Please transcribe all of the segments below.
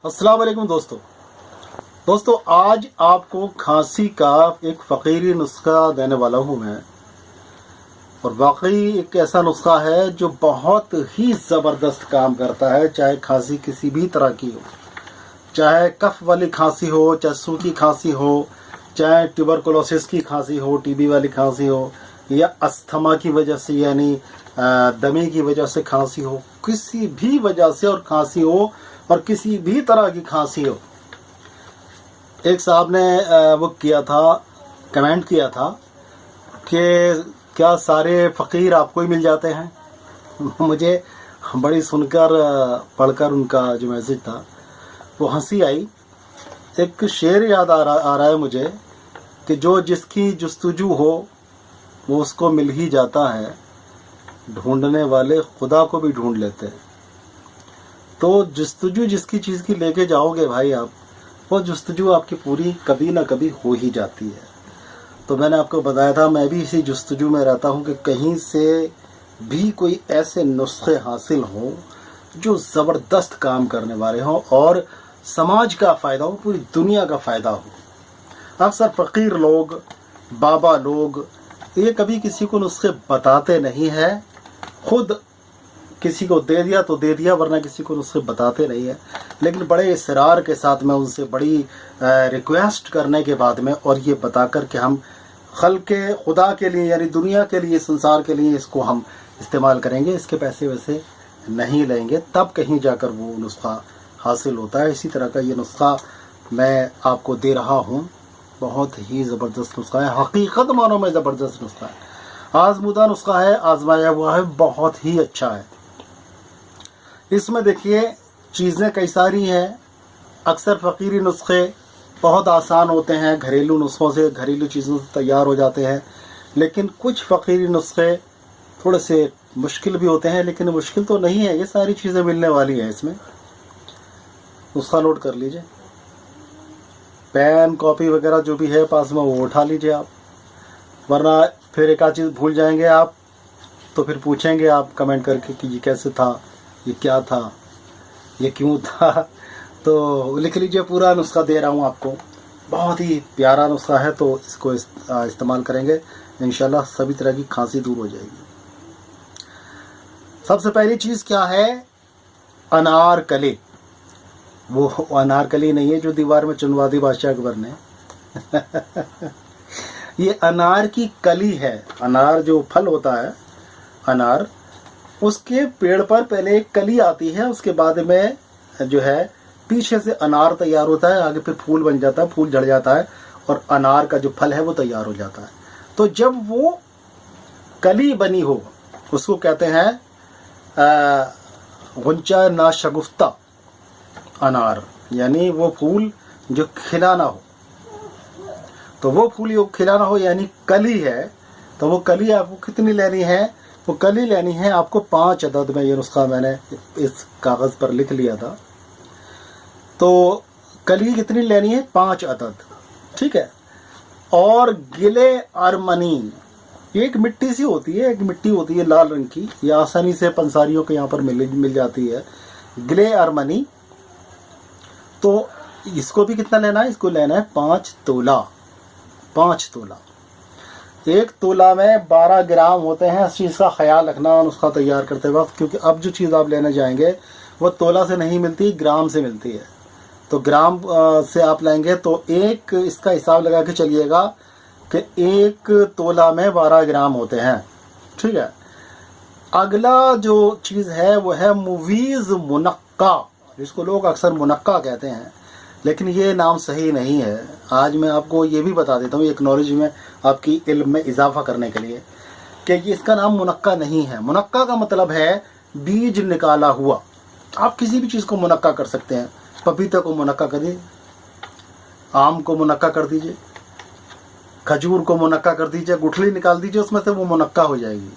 अस्सलाम वालेकुम दोस्तों आज आपको खांसी का एक फ़कीरी नुस्खा देने वाला हूँ मैं। और वाकई एक ऐसा नुस्खा है जो बहुत ही ज़बरदस्त काम करता है, चाहे खांसी किसी भी तरह की हो, चाहे कफ वाली खांसी हो, चाहे सूखी खांसी हो, चाहे ट्यूबरकुलोसिस की खांसी हो, टीबी वाली खांसी हो, या अस्थमा की वजह से यानी दमे की वजह से खांसी हो, किसी भी वजह से और खांसी हो और किसी भी तरह की खांसी हो। एक साहब ने वो किया था, कमेंट किया था कि क्या सारे फ़कीर आपको ही मिल जाते हैं। मुझे बड़ी सुनकर पढ़कर उनका जो मैसेज था वो हंसी आई। एक शेर याद आ रहा है मुझे कि जो जिसकी जुस्तजू हो वो उसको मिल ही जाता है, ढूंढने वाले खुदा को भी ढूंढ लेते हैं। तो जुस्तजू जिसकी चीज़ की लेके जाओगे भाई आप, वो जुस्तजू आपकी पूरी कभी ना कभी हो ही जाती है। तो मैंने आपको बताया था मैं भी इसी जुस्तजू में रहता हूँ कि कहीं से भी कोई ऐसे नुस्खे हासिल हों जो ज़बरदस्त काम करने वाले हों और समाज का फ़ायदा हो, पूरी दुनिया का फ़ायदा हो। अक्सर फ़कीर लोग, बाबा लोग ये कभी किसी को नुस्खे बताते नहीं हैं, खुद किसी को दे दिया तो दे दिया, वरना किसी को नुस्खे बताते नहीं है। लेकिन बड़े इसरार के साथ मैं उनसे बड़ी रिक्वेस्ट करने के बाद में और ये बताकर कि हम खल्के खुदा के लिए यानी दुनिया के लिए, संसार के लिए इसको हम इस्तेमाल करेंगे, इसके पैसे वैसे नहीं लेंगे, तब कहीं जाकर वो नुस्खा हासिल होता है। इसी तरह का ये नुस्खा मैं आपको दे रहा हूँ। बहुत ही ज़बरदस्त नुस्खा है, हकीकत मानो में ज़बरदस्त नुस्खा है, आजमूदा नुस्खा है, आजमाया हुआ है, बहुत ही अच्छा है। इसमें देखिए चीज़ें कई सारी हैं। अक्सर फ़कीरी नुस्खे बहुत आसान होते हैं, घरेलू नुस्खों से, घरेलू चीज़ों से तैयार हो जाते हैं। लेकिन कुछ फ़कीरी नुस्खे थोड़े से मुश्किल भी होते हैं, लेकिन मुश्किल तो नहीं है, ये सारी चीज़ें मिलने वाली हैं इसमें। नुस्खा नोट कर लीजिए, पेन कॉपी वगैरह जो भी है पास में वो उठा लीजिए आप, वरना फिर एक आध चीज़ भूल जाएंगे आप तो फिर पूछेंगे आप कमेंट करके कि ये कैसे था, ये क्या था, ये क्यों था। तो लिख लीजिए, पूरा नुस्खा दे रहा हूँ आपको, बहुत ही प्यारा नुस्खा है। तो इसको इस्तेमाल करेंगे इंशाल्लाह सभी तरह की खांसी दूर हो जाएगी। सबसे पहली चीज़ क्या है, अनारकली। वो अनारकली नहीं है जो दीवार में चुनवा दी बादशाह अकबर ने। ये अनार की कली है। अनार जो फल होता है, अनार, उसके पेड़ पर पहले एक कली आती है, उसके बाद में जो है पीछे से अनार तैयार होता है, आगे फिर फूल बन जाता है, फूल झड़ जाता है और अनार का जो फल है वो तैयार हो जाता है। तो जब वो कली बनी हो उसको कहते हैं गुंचा ना शगुफ्ता अनार, यानी वो फूल जो खिला ना हो। तो वो फूल जो खिला ना हो यानी कली है। तो वो कली आपको कितनी लेनी है, वो कली लेनी है आपको 5 अदद में। ये नुस्खा मैंने इस कागज़ पर लिख लिया था। तो कली कितनी लेनी है, 5 अदद, ठीक है। और गिले अरमनी, एक मिट्टी सी होती है, एक मिट्टी होती है लाल रंग की, ये आसानी से पंसारियों के यहाँ पर मिल जाती है, गिले अरमनी। तो इसको भी कितना लेना है, इसको लेना है 5 तोला। 5 तोला, 1 तोला में 12 ग्राम होते हैं। इस चीज़ का ख्याल रखना नुस्खा तैयार करते वक्त, क्योंकि अब जो चीज़ आप लेने जाएंगे वो तोला से नहीं मिलती, ग्राम से मिलती है। तो ग्राम से आप लेंगे तो एक इसका हिसाब लगा के चलिएगा कि 1 तोला में 12 ग्राम होते हैं, ठीक है। अगला जो चीज़ है वो है मुवीज़ मुनक्का, जिसको लोग अक्सर मुनक्का कहते हैं, लेकिन ये नाम सही नहीं है। आज मैं आपको ये भी बता देता हूँ, एक नॉलेज में आपकी इल्म में इजाफा करने के लिए, कि इसका नाम मुनक्का नहीं है। मुनक्का का मतलब है बीज निकाला हुआ। आप किसी भी चीज़ को मुनक्का कर सकते हैं, पपीते को मुनक्का कर दीजिए, आम को मुनक्का कर दीजिए, खजूर को मुनक्का कर दीजिए, गुठली निकाल दीजिए उसमें से, वो मुनक्का हो जाएगी।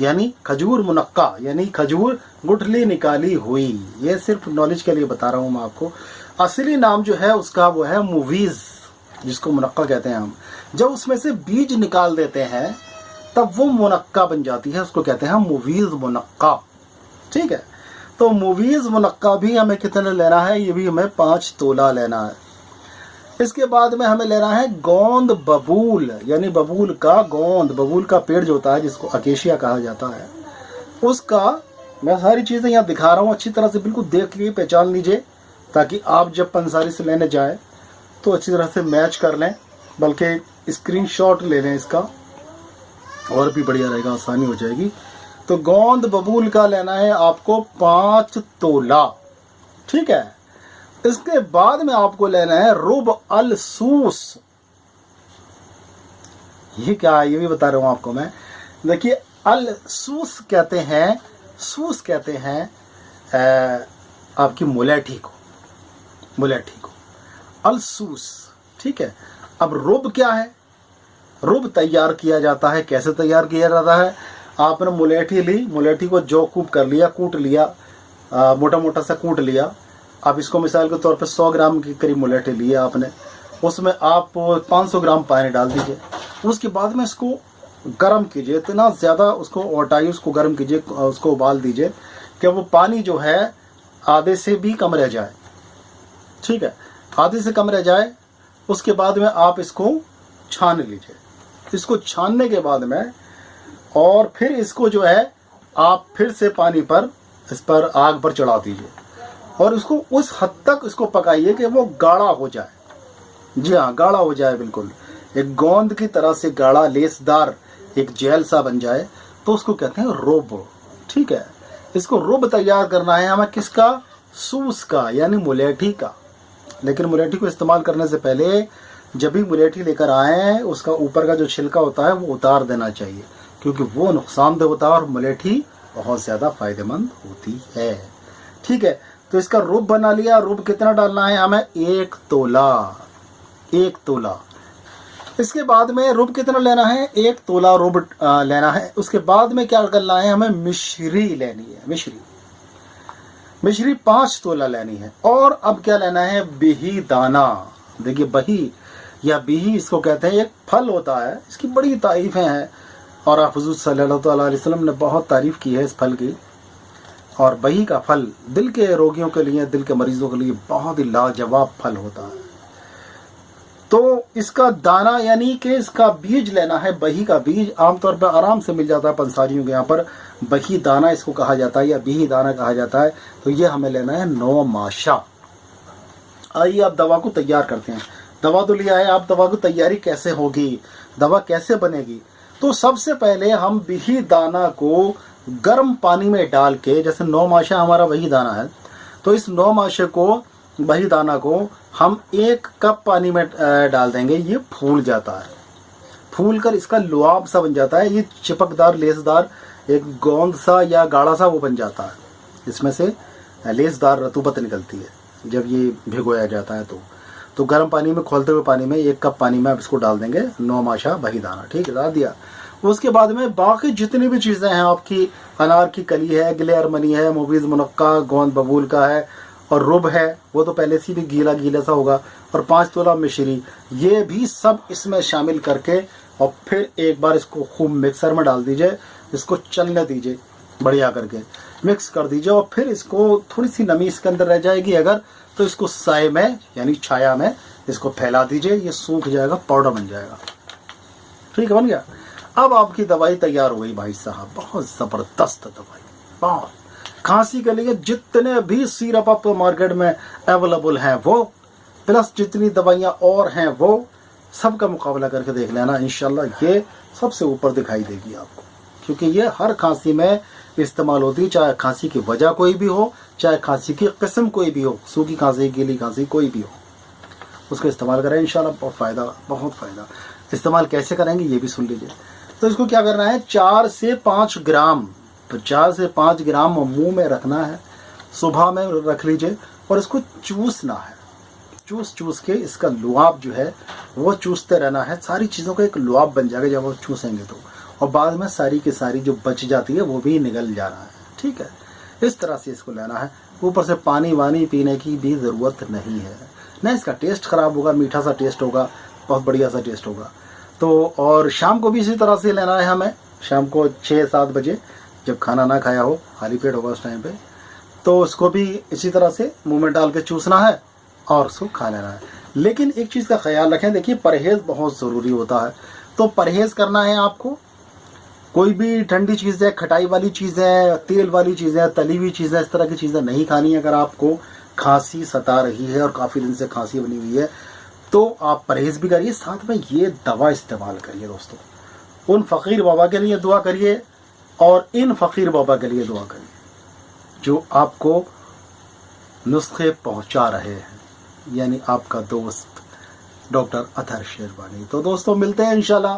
यानी खजूर मुनक्का, यानी खजूर गुठली निकाली हुई। ये सिर्फ नॉलेज के लिए बता रहा हूँ मैं आपको। असली नाम जो है उसका वो है मुवीज़, जिसको मुनक्का कहते हैं हम। जब उसमें से बीज निकाल देते हैं तब वो मुनक्का बन जाती है, उसको कहते हैं मुवीज़ मुनक्का, ठीक है। तो मूवीज़ मुनक्का भी हमें कितने लेना है, ये भी हमें 5 तोला लेना है। इसके बाद में हमें लेना है गोंद बबूल, यानी बबूल का गोंद, बबूल का पेड़ जो होता है जिसको अकेशिया कहा जाता है, उसका मैं सारी चीज़ें यहाँ दिखा रहा हूँ, अच्छी तरह से बिल्कुल देख लीजिए, पहचान लीजिए, ताकि आप जब पंसारी से लेने जाए तो अच्छी तरह से मैच कर लें, बल्कि स्क्रीनशॉट ले लें इसका, और भी बढ़िया रहेगा, आसानी हो जाएगी। तो गोंद बबूल का लेना है आपको 5 तोला, ठीक है। इसके बाद में आपको लेना है रुब अल सूस। ये क्या है ये भी बता रहा हूं आपको मैं। देखिए, अल सूस कहते हैं, सूस कहते हैं आपकी मुलेठी को, मुलेठी को अल सूस, ठीक है। अब रुब क्या है, रुब तैयार किया जाता है, कैसे तैयार किया जाता है, आपने मुलेठी ली, मुलेठी को जो कूट कर लिया, कूट लिया, मोटा मोटा सा कूट लिया। अब इसको मिसाल के तौर पे 100 ग्राम की करीब मुलेठी ली है आपने, उसमें आप 500 ग्राम पानी डाल दीजिए। उसके बाद में इसको गर्म कीजिए, इतना ज़्यादा उसको ओटाइए, उसको गर्म कीजिए, उसको उबाल दीजिए कि वो पानी जो है आधे से भी कम रह जाए, ठीक है, आधे से कम रह जाए। उसके बाद में आप इसको छान लीजिए। इसको छानने के बाद में और फिर इसको जो है आप फिर से पानी पर, इस पर आग पर चढ़ा दीजिए और उसको उस हद तक इसको पकाइए कि वो गाढ़ा हो जाए। जी हाँ, गाढ़ा हो जाए, बिल्कुल एक गोंद की तरह से गाढ़ा, लेसदार, एक जेल सा बन जाए, तो उसको कहते हैं रुब, ठीक है। इसको रुब तैयार करना है हमें किसका, सूस का, यानी मुलेठी का। लेकिन मुलेठी को इस्तेमाल करने से पहले जब भी मुलेठी लेकर आए, उसका ऊपर का जो छिलका होता है वो उतार देना चाहिए, क्योंकि वो नुकसानदेह होता है और मुलेठी बहुत ज़्यादा फायदेमंद होती है, ठीक है। तो इसका रुब बना लिया। रुब कितना डालना है हमें, 1 तोला, 1 तोला। इसके बाद में रुब कितना लेना है, 1 तोला रुब लेना है। उसके बाद में क्या करना है, हमें मिश्री लेनी है, मिश्री 5 तोला लेनी है। और अब क्या लेना है, बिही दाना। देखिए, बही या बिही इसको कहते हैं, एक फल होता है, इसकी बड़ी तारीफें हैं और हुज़ूर सल्लल्लाहु अलैहि वसल्लम ने बहुत तारीफ की है इस फल की। और बही का फल दिल के रोगियों के लिए, दिल के मरीजों के लिए बहुत ही लाजवाब फल होता है। तो इसका दाना यानी कि इसका बीज लेना है, बही का बीज आमतौर पर आराम से मिल जाता है पंसारियों के यहाँ पर, बही दाना इसको कहा जाता है या बिही दाना कहा जाता है। तो ये हमें लेना है 9 माशा। आइए आप दवा को तैयार करते हैं। दवा तो लिया है, आप दवा की तैयारी कैसे होगी, दवा कैसे बनेगी। तो सबसे पहले हम बिही दाना को गर्म पानी में डाल के, जैसे 9 माशा हमारा वही दाना है, तो इस 9 माशे को, वही दाना को हम 1 कप पानी में डाल देंगे। ये फूल जाता है, फूल कर इसका लुआब सा बन जाता है, ये चिपकदार, लेसदार, एक गोंद सा या गाढ़ा सा वो बन जाता है। इसमें से लेसदार रतूबत निकलती है जब ये भिगोया जाता है। तो गर्म पानी में, खोलते हुए पानी में 1 कप पानी में आप इसको डाल देंगे, 9 माशा वही दाना, ठीक है, डाल दिया। उसके बाद में बाकी जितनी भी चीज़ें हैं आपकी, अनार की कली है, गिलेर मनी है, मूवीज़ मुनक्का, गोंद बबूल का है और रुब है, वो तो पहले से भी गीला गीला सा होगा, और 5 तोला मिश्री, ये भी सब इसमें शामिल करके और फिर एक बार इसको खूब मिक्सर में डाल दीजिए, इसको चलने दीजिए, बढ़िया करके मिक्स कर दीजिए। और फिर इसको थोड़ी सी नमी इसके अंदर रह जाएगी अगर, तो इसको साए में यानी छाया में इसको फैला दीजिए, ये सूख जाएगा, पाउडर बन जाएगा, ठीक है, बन गया। अब आपकी दवाई तैयार हो गई भाई साहब, बहुत ज़बरदस्त दवाई, बहुत। खांसी के लिए जितने भी सिरप आप मार्केट में अवेलेबल हैं वो, प्लस जितनी दवाइयाँ और हैं वो, सबका मुकाबला करके देख लेना, इंशाल्लाह ये सबसे ऊपर दिखाई देगी आपको, क्योंकि ये हर खांसी में इस्तेमाल होती है, चाहे खांसी की वजह कोई भी हो, चाहे खांसी की किस्म कोई भी हो, सूखी खांसी, गीली खांसी कोई भी हो, उसको इस्तेमाल करें, इंशाल्लाह बहुत फ़ायदा, बहुत फ़ायदा। इस्तेमाल कैसे करेंगे ये भी सुन लीजिए। तो इसको क्या करना है, 4 से 5 ग्राम, तो 4 से 5 ग्राम मुंह में रखना है, सुबह में रख लीजिए और इसको चूसना है, चूस के इसका लुआब जो है वो चूसते रहना है, सारी चीज़ों का एक लुआब बन जाएगा जब वो चूसेंगे तो, और बाद में सारी की सारी जो बच जाती है वो भी निकल जाना है, ठीक है। इस तरह से इसको लेना है। ऊपर से पानी वानी पीने की भी ज़रूरत नहीं है, ना इसका टेस्ट ख़राब होगा, मीठा सा टेस्ट होगा, बहुत बढ़िया सा टेस्ट होगा। तो और शाम को भी इसी तरह से लेना है हमें, शाम को 6-7 बजे जब खाना ना खाया हो, खाली पेट होगा उस टाइम पे, तो उसको भी इसी तरह से मुंह में डाल के चूसना है और उसको खा लेना है। लेकिन एक चीज़ का ख्याल रखें, देखिए परहेज़ बहुत ज़रूरी होता है। तो परहेज़ करना है आपको, कोई भी ठंडी चीज़ें, खटाई वाली चीज़ें, तेल वाली चीज़ें, तली हुई चीज़ें, इस तरह की चीज़ें नहीं खानी है। अगर आपको खांसी सता रही है और काफ़ी दिन से खांसी बनी हुई है तो आप परहेज़ भी करिए, साथ में ये दवा इस्तेमाल करिए। दोस्तों, उन फ़कीर बाबा के लिए दुआ करिए और इन फ़कीर बाबा के लिए दुआ करिए जो आपको नुस्खे पहुंचा रहे हैं, यानी आपका दोस्त डॉक्टर अतहर शेरवानी। तो दोस्तों, मिलते हैं इंशाल्लाह।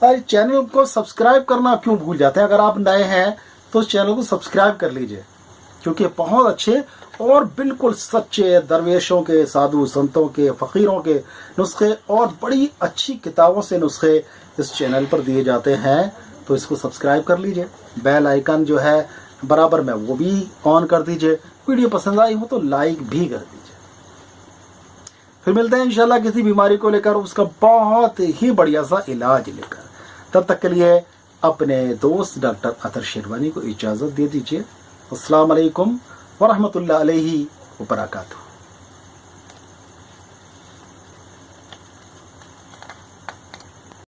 अरे चैनल को सब्सक्राइब करना क्यों भूल जाते हैं? अगर आप नए हैं तो इस चैनल को सब्सक्राइब कर लीजिए, क्योंकि बहुत अच्छे और बिल्कुल सच्चे दरवेशों के, साधु संतों के, फ़कीरों के नुस्खे और बड़ी अच्छी किताबों से नुस्खे इस चैनल पर दिए जाते हैं। तो इसको सब्सक्राइब कर लीजिए, बेल आइकन जो है बराबर में वो भी ऑन कर दीजिए। वीडियो पसंद आई हो तो लाइक भी कर दीजिए। फिर मिलते हैं इंशाल्लाह किसी बीमारी को लेकर, उसका बहुत ही बढ़िया सा इलाज लेकर। तब तक के लिए अपने दोस्त डॉक्टर अतहर शेरवानी को इजाज़त दे दीजिए। अस्सलाम वालेकुम वरहमतुल्लाहि वबरकातुहू।